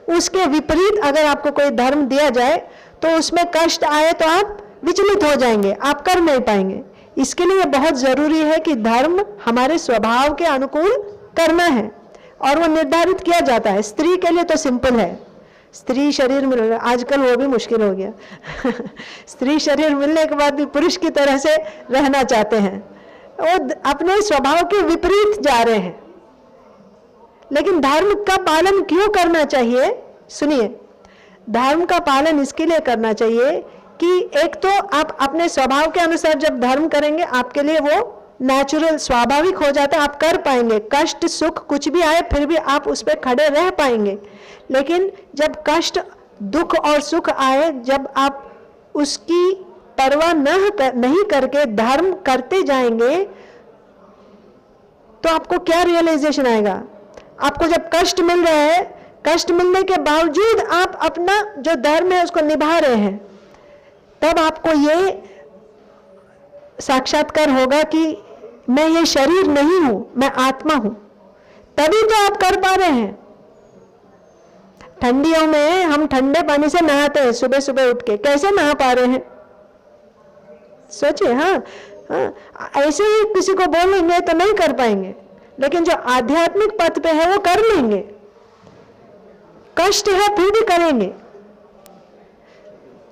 उसके विपरीत अगर आपको कोई धर्म दिया जाए तो उसमें कष्ट आए तो आप विचलित हो जाएंगे, आप कर नहीं पाएंगे। इसके लिए बहुत जरूरी है कि धर्म हमारे स्वभाव के अनुकूल करना है, और वो निर्धारित किया जाता है। स्त्री के लिए तो सिंपल है, स्त्री शरीर मिल रहा है, आजकल वो भी मुश्किल हो गया स्त्री शरीर मिलने के बाद भी पुरुष की तरह से रहना चाहते हैं, वो अपने स्वभाव के विपरीत जा रहे हैं। लेकिन धर्म का पालन क्यों करना चाहिए? सुनिए, धर्म का पालन इसके लिए करना चाहिए कि एक तो आप अपने स्वभाव के अनुसार जब धर्म करेंगे आपके लिए वो नेचुरल स्वाभाविक हो जाता है, आप कर पाएंगे। कष्ट सुख कुछ भी आए फिर भी आप उस पर खड़े रह पाएंगे। लेकिन जब कष्ट दुख और सुख आए, जब आप उसकी परवाह नहीं करके धर्म करते जाएंगे तो आपको क्या रियलाइजेशन आएगा? आपको जब कष्ट मिल रहा है, कष्ट मिलने के बावजूद आप अपना जो धर्म है उसको निभा रहे हैं, तब आपको ये साक्षात्कार होगा कि मैं ये शरीर नहीं हूं, मैं आत्मा हूं। तभी तो आप कर पा रहे हैं। ठंडियों में हम ठंडे पानी से नहाते हैं सुबह सुबह उठ के, कैसे नहा पा रहे हैं? सोचिए। हाँ, ऐसे ही किसी को बोलेंगे तो नहीं कर पाएंगे, लेकिन जो आध्यात्मिक पथ पे है वो कर लेंगे। कष्ट है फिर भी करेंगे।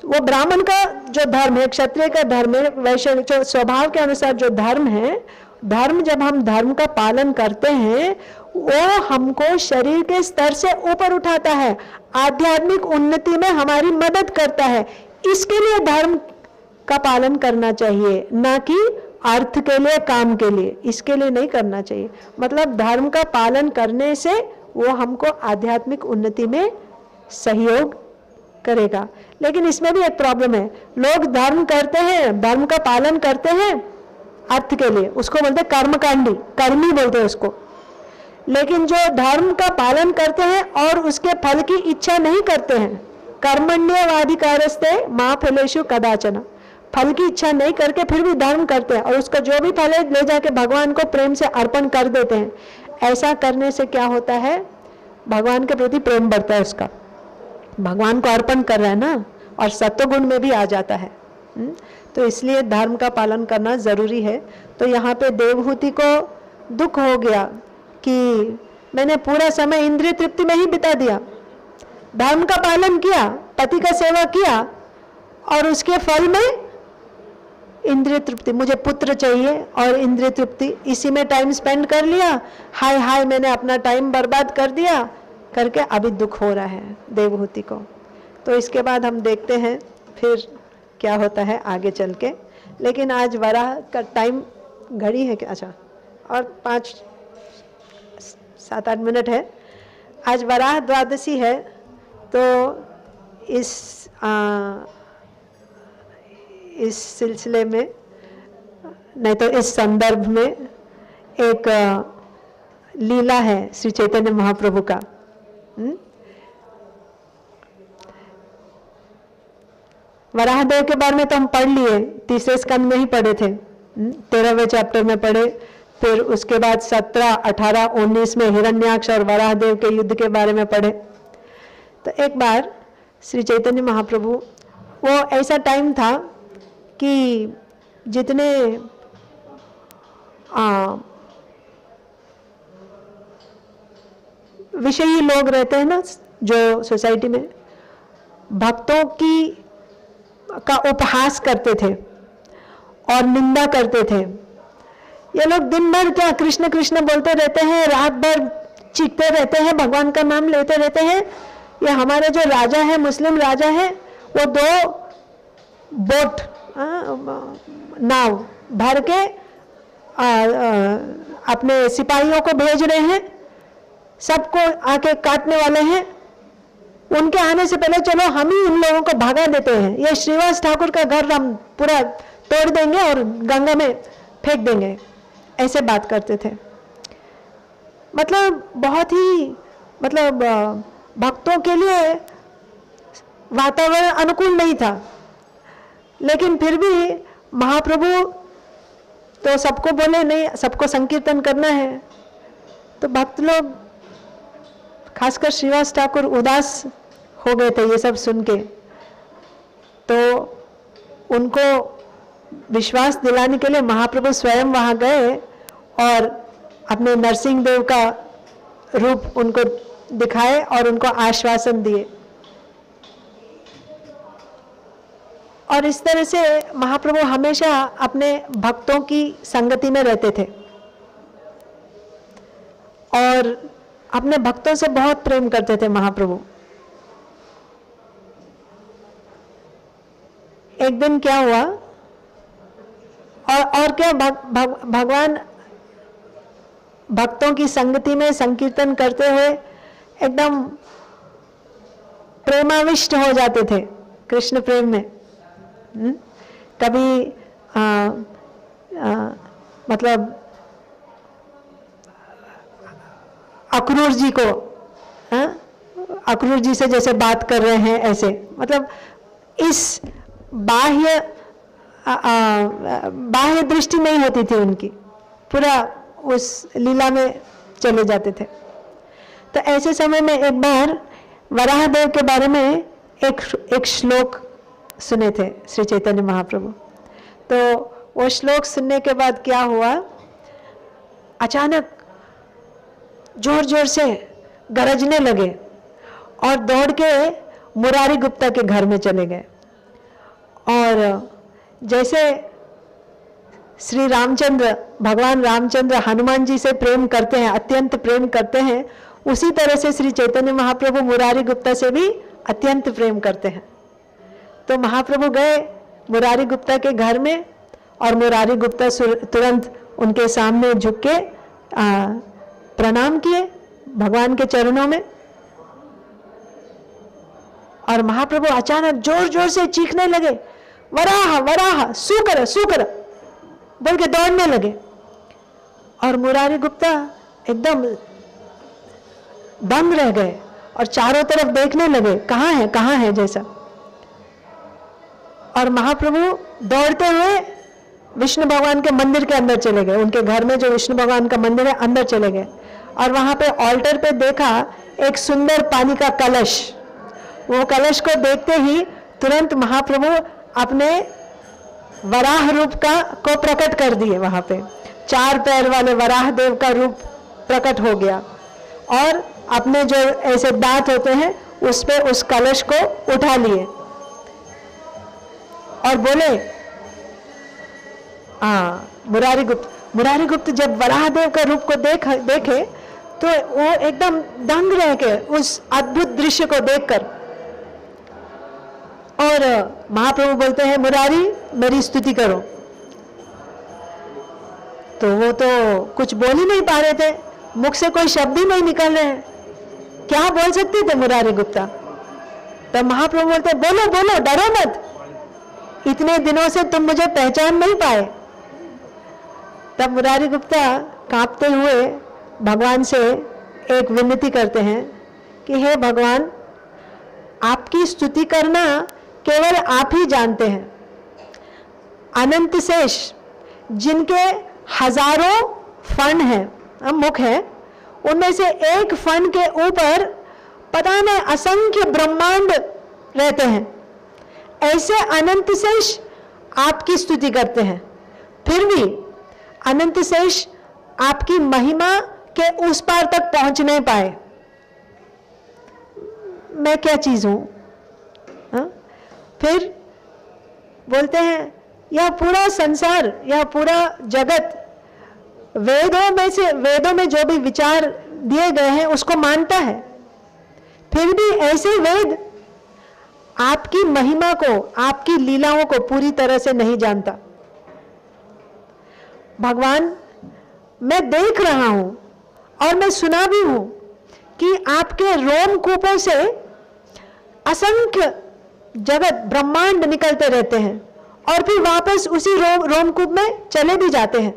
वो ब्राह्मण का जो धर्म है, क्षत्रिय का धर्म है, वैश्य जो स्वभाव के अनुसार जो धर्म है, धर्म जब हम धर्म का पालन करते हैं वो हमको शरीर के स्तर से ऊपर उठाता है, आध्यात्मिक उन्नति में हमारी मदद करता है। इसके लिए धर्म का पालन करना चाहिए, ना कि अर्थ के लिए, काम के लिए। इसके लिए नहीं करना चाहिए। मतलब धर्म का पालन करने से वो हमको आध्यात्मिक उन्नति में सहयोग करेगा। लेकिन इसमें भी एक प्रॉब्लम है, लोग धर्म करते हैं, धर्म का पालन करते हैं अर्थ के लिए, उसको बोलते हैं कर्मकांडी, कर्मी बोलते हैं उसको। लेकिन जो धर्म का पालन करते हैं और उसके फल की इच्छा नहीं करते हैं, कर्मण्यवाधिकारस्ते मा फलेषु कदाचन, फल की इच्छा नहीं करके फिर भी धर्म करते हैं और उसका जो भी फल है ले जाके भगवान को प्रेम से अर्पण कर देते हैं। ऐसा करने से क्या होता है? भगवान के प्रति प्रेम बढ़ता है उसका, भगवान को अर्पण कर रहा है ना, और सत्वगुण में भी आ जाता है। तो इसलिए धर्म का पालन करना जरूरी है। तो यहाँ पे देवहूति को दुख हो गया कि मैंने पूरा समय इंद्रिय तृप्ति में ही बिता दिया, धर्म का पालन किया, पति का सेवा किया और उसके फल में इंद्रिय तृप्ति, मुझे पुत्र चाहिए और इंद्रिय तृप्ति, इसी में टाइम स्पेंड कर लिया। हाय हाय मैंने अपना टाइम बर्बाद कर दिया करके अभी दुख हो रहा है देवहूति को। तो इसके बाद हम देखते हैं फिर क्या होता है आगे चल के। लेकिन आज वराह का टाइम घड़ी है क्या? अच्छा, और 5-7-8 मिनट है। आज वराह द्वादशी है। तो इस सिलसिले में, नहीं तो इस संदर्भ में एक लीला है श्री चैतन्य महाप्रभु का। वराहदेव के बारे में तो हम पढ़ लिए, तीसरे स्कंद में ही पढ़े थे, 13वें चैप्टर में पढ़े। फिर उसके बाद 17, 18, 19 में हिरण्याक्ष और वराहदेव के युद्ध के बारे में पढ़े। तो एक बार श्री चैतन्य महाप्रभु, वो ऐसा टाइम था कि जितने विषयी लोग रहते हैं ना जो सोसाइटी में, भक्तों का उपहास करते थे और निंदा करते थे। ये लोग दिन भर क्या कृष्ण कृष्ण बोलते रहते हैं, रात भर चीखते रहते हैं, भगवान का नाम लेते रहते हैं। ये हमारे जो राजा है, मुस्लिम राजा है, वो 2 बोट नाव भर के अपने सिपाहियों को भेज रहे हैं, सबको आके काटने वाले हैं। उनके आने से पहले चलो हम ही इन लोगों को भगा देते हैं, ये श्रीवास ठाकुर का घर हम पूरा तोड़ देंगे और गंगा में फेंक देंगे, ऐसे बात करते थे। मतलब बहुत ही भक्तों के लिए वातावरण अनुकूल नहीं था। लेकिन फिर भी महाप्रभु तो सबको बोले नहीं, सबको संकीर्तन करना है। तो भक्त लोग, खासकर श्रीवास ठाकुर, उदास हो गए थे ये सब सुन के। तो उनको विश्वास दिलाने के लिए महाप्रभु स्वयं वहाँ गए और अपने नरसिंह देव का रूप उनको दिखाए और उनको आश्वासन दिए। और इस तरह से महाप्रभु हमेशा अपने भक्तों की संगति में रहते थे और अपने भक्तों से बहुत प्रेम करते थे महाप्रभु। एक दिन क्या हुआ, और क्या, भगवान भक्तों की संगति में संकीर्तन करते हुए एकदम प्रेमाविष्ट हो जाते थे कृष्ण प्रेम में। कभी मतलब अक्रूर जी को, अक्रूर जी से जैसे बात कर रहे हैं ऐसे, मतलब इस बाह्य दृष्टि नहीं होती थी उनकी, पूरा उस लीला में चले जाते थे। तो ऐसे समय में एक बार वराह देव के बारे में एक श्लोक सुने थे श्री चैतन्य महाप्रभु। तो वो श्लोक सुनने के बाद क्या हुआ, अचानक जोर जोर से गरजने लगे और दौड़ के मुरारी गुप्ता के घर में चले गए। और जैसे श्री रामचंद्र, भगवान रामचंद्र हनुमान जी से प्रेम करते हैं, अत्यंत प्रेम करते हैं, उसी तरह से श्री चैतन्य महाप्रभु मुरारी गुप्ता से भी अत्यंत प्रेम करते हैं। तो महाप्रभु गए मुरारी गुप्ता के घर में और मुरारी गुप्ता तुरंत उनके सामने झुक के प्रणाम किए भगवान के चरणों में। और महाप्रभु अचानक जोर जोर से चीखने लगे, वराह वराह, सूकर सूकर बोल के दौड़ने लगे। और मुरारी गुप्ता एकदम दंग रह गए और चारों तरफ देखने लगे, कहाँ है जैसा। और महाप्रभु दौड़ते हुए विष्णु भगवान के मंदिर के अंदर चले गए, उनके घर में जो विष्णु भगवान का मंदिर है अंदर चले गए। और वहां पे ऑल्टर पे देखा एक सुंदर पानी का कलश। वो कलश को देखते ही तुरंत महाप्रभु अपने वराह रूप को प्रकट कर दिए। वहां पे 4 पैर वाले वराह देव का रूप प्रकट हो गया और अपने जो ऐसे दांत होते हैं उस पे उस कलश को उठा लिए और बोले, मुरारी गुप्त जब वराह देव का रूप को देखे तो वो एकदम दंग रह के उस अद्भुत दृश्य को देखकर। और महाप्रभु बोलते हैं, मुरारी मेरी स्तुति करो। तो वो तो कुछ बोल ही नहीं पा रहे थे, मुख से कोई शब्द ही नहीं निकल रहे हैं, क्या बोल सकते थे मुरारी गुप्ता। तब महाप्रभु बोलते, बोलो बोलो, डरो मत, इतने दिनों से तुम मुझे पहचान नहीं पाए। तब मुरारी गुप्ता कांपते हुए भगवान से एक विनती करते हैं कि हे भगवान, आपकी स्तुति करना केवल आप ही जानते हैं। अनंत शेष जिनके हजारों फण हैं, मुख है, उनमें से एक फण के ऊपर पता नहीं असंख्य ब्रह्मांड रहते हैं। ऐसे अनंत शेष आपकी स्तुति करते हैं, फिर भी अनंत शेष आपकी महिमा के उस पार तक पहुंच नहीं पाए। मैं क्या चीज हूं? फिर बोलते हैं, यह पूरा संसार, यह पूरा जगत वेदों में जो भी विचार दिए गए हैं उसको मानता है, फिर भी ऐसे वेद आपकी महिमा को, आपकी लीलाओं को पूरी तरह से नहीं जानता। भगवान, मैं देख रहा हूं और मैं सुना भी हूं कि आपके रोमकूपों से असंख्य जगत ब्रह्मांड निकलते रहते हैं और फिर वापस उसी रोमकूप में चले भी जाते हैं।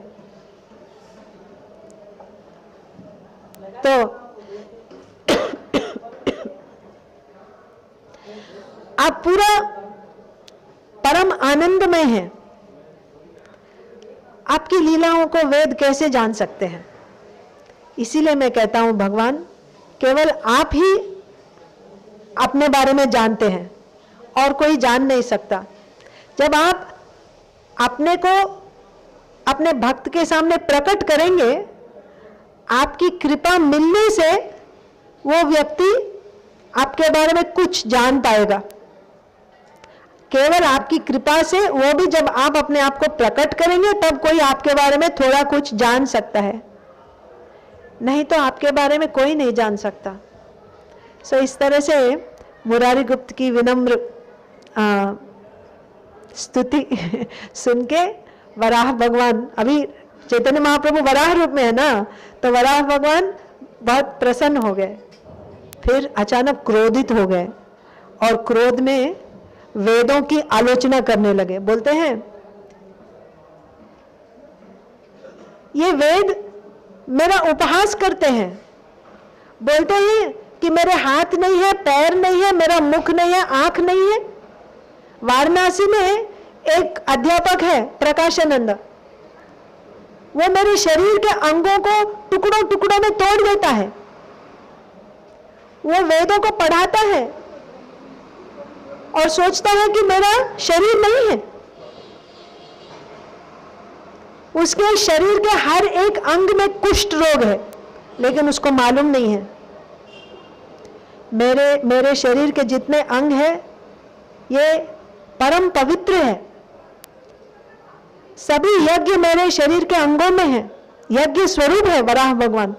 तो आप पूरा परम आनंदमय हैं, आपकी लीलाओं को वेद कैसे जान सकते हैं? इसीलिए मैं कहता हूं भगवान, केवल आप ही अपने बारे में जानते हैं और कोई जान नहीं सकता। जब आप अपने को अपने भक्त के सामने प्रकट करेंगे, आपकी कृपा मिलने से वो व्यक्ति आपके बारे में कुछ जान पाएगा। केवल आपकी कृपा से, वो भी जब आप अपने आप को प्रकट करेंगे तब कोई आपके बारे में थोड़ा कुछ जान सकता है, नहीं तो आपके बारे में कोई नहीं जान सकता। सो इस तरह से मुरारी गुप्त की विनम्र स्तुति सुन के वराह भगवान, अभी चैतन्य महाप्रभु वराह रूप में है ना, तो वराह भगवान बहुत प्रसन्न हो गए, फिर अचानक क्रोधित हो गए और क्रोध में वेदों की आलोचना करने लगे। बोलते हैं ये वेद मेरा उपहास करते हैं, बोलते हैं कि मेरे हाथ नहीं है, पैर नहीं है, मेरा मुख नहीं है, आंख नहीं है। वाराणसी में एक अध्यापक है प्रकाशानंद, वो मेरे शरीर के अंगों को टुकड़ों टुकड़ों में तोड़ देता है, वो वेदों को पढ़ाता है और सोचता है कि मेरा शरीर नहीं है। उसके शरीर के हर एक अंग में कुष्ठ रोग है, लेकिन उसको मालूम नहीं है मेरे शरीर के जितने अंग हैं ये परम पवित्र है। सभी यज्ञ मेरे शरीर के अंगों में है, यज्ञ स्वरूप है वराह भगवान।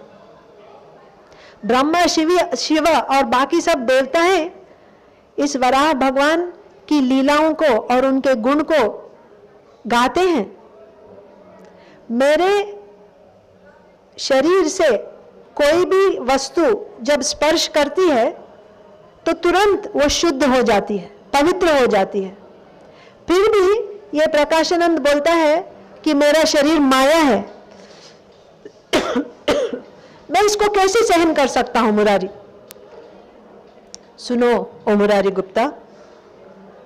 ब्रह्मा शिव और बाकी सब देवता हैं, इस वराह भगवान की लीलाओं को और उनके गुण को गाते हैं। मेरे शरीर से कोई भी वस्तु जब स्पर्श करती है तो तुरंत वो शुद्ध हो जाती है, पवित्र हो जाती है। फिर भी ये प्रकाशानंद बोलता है कि मेरा शरीर माया है, मैं इसको कैसे सहन कर सकता हूं मुरारी। सुनो ओ मुरारी गुप्ता,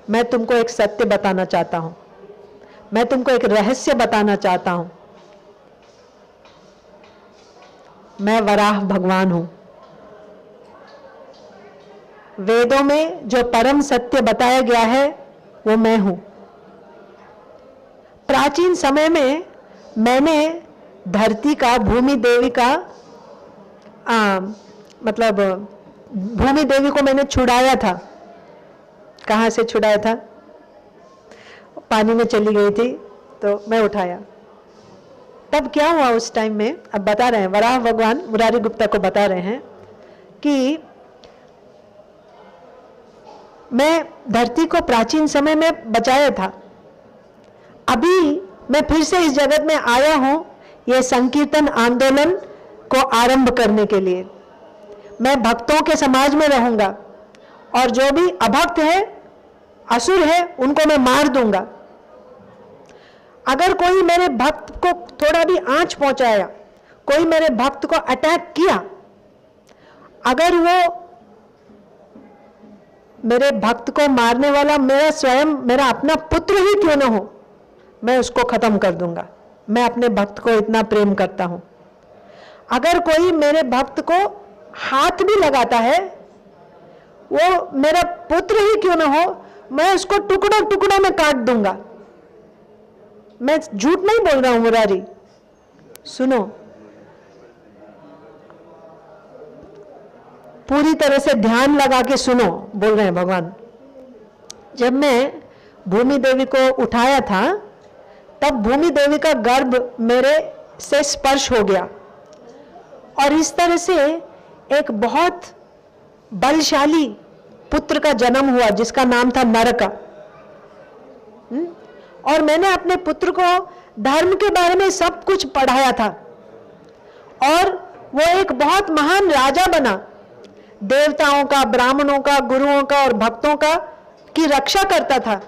मैं तुमको एक सत्य बताना चाहता हूं, मैं तुमको एक रहस्य बताना चाहता हूं। मैं वराह भगवान हूं। वेदों में जो परम सत्य बताया गया है वो मैं हूं। प्राचीन समय में मैंने धरती का, भूमि देवी का मतलब भूमि देवी को मैंने छुड़ाया था। कहां से छुड़ाया था? पानी में चली गई थी तो मैं उठाया। तब क्या हुआ उस टाइम में, अब बता रहे हैं वराह भगवान मुरारी गुप्ता को बता रहे हैं कि मैं धरती को प्राचीन समय में बचाया था, अभी मैं फिर से इस जगत में आया हूं ये संकीर्तन आंदोलन को आरंभ करने के लिए। मैं भक्तों के समाज में रहूंगा और जो भी अभक्त है, असुर है, उनको मैं मार दूंगा। अगर कोई मेरे भक्त को थोड़ा भी आंच पहुंचाया, कोई मेरे भक्त को अटैक किया, अगर वो मेरे भक्त को मारने वाला मेरा स्वयं, मेरा अपना पुत्र ही क्यों ना हो, मैं उसको खत्म कर दूंगा। मैं अपने भक्त को इतना प्रेम करता हूं। अगर कोई मेरे भक्त को हाथ भी लगाता है, वो मेरा पुत्र ही क्यों ना हो, मैं उसको टुकड़ों टुकड़ों में काट दूंगा। मैं झूठ नहीं बोल रहा हूं मुरारी, सुनो, पूरी तरह से ध्यान लगा के सुनो, बोल रहे हैं भगवान। जब मैं भूमि देवी को उठाया था तब भूमि देवी का गर्भ मेरे से स्पर्श हो गया और इस तरह से एक बहुत बलशाली पुत्र का जन्म हुआ जिसका नाम था नरका। और मैंने अपने पुत्र को धर्म के बारे में सब कुछ पढ़ाया था और वो एक बहुत महान राजा बना, देवताओं का, ब्राह्मणों का, गुरुओं का और भक्तों का की रक्षा करता था।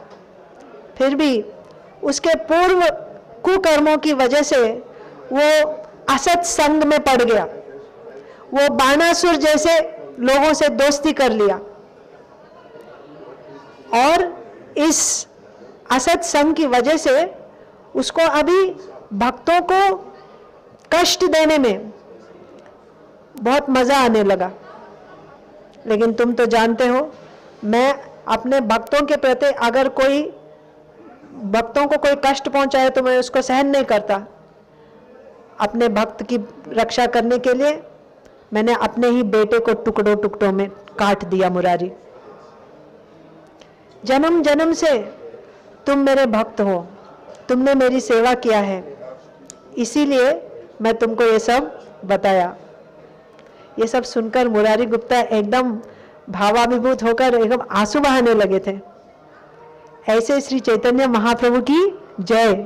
फिर भी उसके पूर्व कुकर्मों की वजह से वो असत संग में पड़ गया, वो बाणासुर जैसे लोगों से दोस्ती कर लिया और इस असत संग की वजह से उसको अभी भक्तों को कष्ट देने में बहुत मजा आने लगा। लेकिन तुम तो जानते हो, मैं अपने भक्तों के प्रति अगर कोई भक्तों को कोई कष्ट पहुंचाए तो मैं उसको सहन नहीं करता। अपने भक्त की रक्षा करने के लिए मैंने अपने ही बेटे को टुकड़ों टुकड़ों में काट दिया मुरारी। जन्म जन्म से तुम मेरे भक्त हो, तुमने मेरी सेवा किया है, इसीलिए मैं तुमको ये सब बताया। ये सब सुनकर मुरारी गुप्ता एकदम भावाभिभूत होकर एकदम आंसू बहाने लगे थे। ऐसे श्री चैतन्य महाप्रभु की जय,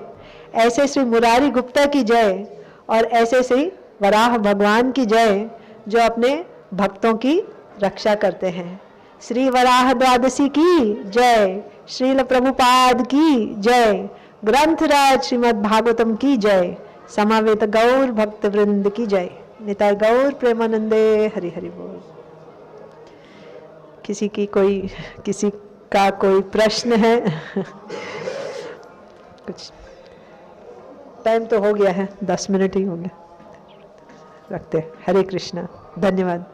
ऐसे श्री मुरारी गुप्ता की जय, और ऐसे श्री वराह भगवान की जय जो अपने भक्तों की रक्षा करते हैं। श्री वराह द्वादशी की जय, श्रील प्रभुपाद की जय, ग्रंथराज श्रीमद् भागवतम की जय, समावेत गौर भक्त वृंद की जय। निताय गौर प्रेमानंदे, हरि हरि बोल। किसी का कोई प्रश्न है? कुछ टाइम तो हो गया है, 10 मिनट ही होंगे, रखते हैं। हरे कृष्णा, धन्यवाद।